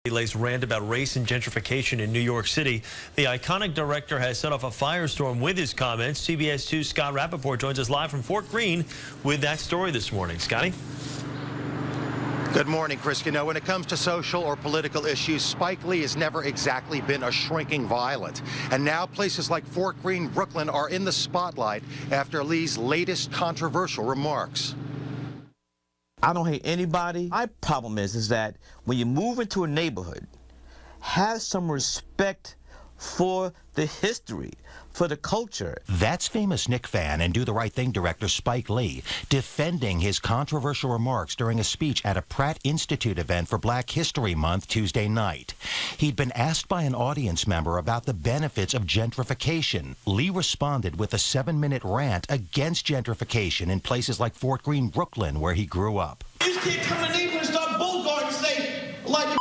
Profanity-laced rant about race and gentrification in New York City. The iconic director has set off a firestorm with his comments. CBS 2's Scott Rapoport joins us live from Fort Greene with that story this morning. Scotty? Good morning, Chris. You know, when it comes to social or political issues, Spike Lee has never exactly been a shrinking violet. And now places like Fort Greene, Brooklyn are in the spotlight after Lee's latest controversial remarks. I don't hate anybody. My problem is that when you move into a neighborhood, have some respect for the history, for the culture. That's famous Knick fan and Do the Right Thing director Spike Lee defending his controversial remarks during a speech at a Pratt Institute event for Black History Month Tuesday night. He'd been asked by an audience member about the benefits of gentrification. Lee responded with a 7-minute rant against gentrification in places like Fort Greene, Brooklyn, where he grew up. You just can't come to neighborhood and start Bogart and say, like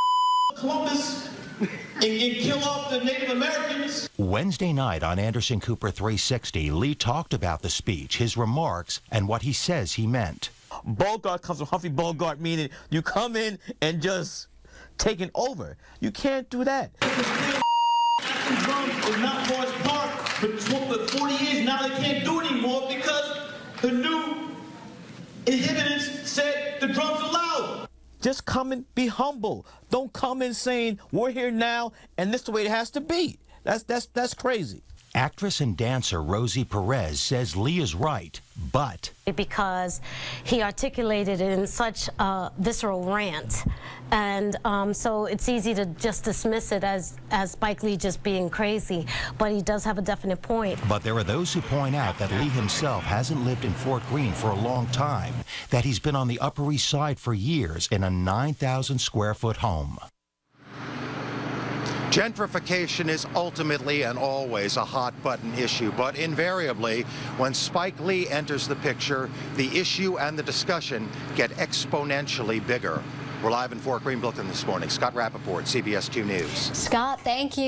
Columbus, and kill off the Native Americans. Wednesday night on Anderson Cooper 360, Lee talked about the speech, his remarks, and what he says he meant. Bogart comes from Humphrey Bogart, meaning you come in and just take it over. You can't do that. Drums in Mount Forest Park for 40 years. Now they can't do it anymore because the new inhibitants said the drums are loud. Just come and be humble. Don't come in saying, we're here now, and this is the way it has to be. That's crazy. Actress and dancer Rosie Perez says Lee is right, but... because he articulated it in such a visceral rant. And so it's easy to just dismiss it as Spike Lee just being crazy. But he does have a definite point. But there are those who point out that Lee himself hasn't lived in Fort Greene for a long time, that he's been on the Upper East Side for years in a 9,000-square-foot home. Gentrification is ultimately and always a hot-button issue, but invariably, when Spike Lee enters the picture, the issue and the discussion get exponentially bigger. We're live in Fort Greene, Brooklyn this morning. Scott Rapoport, CBS 2 News. Scott, thank you.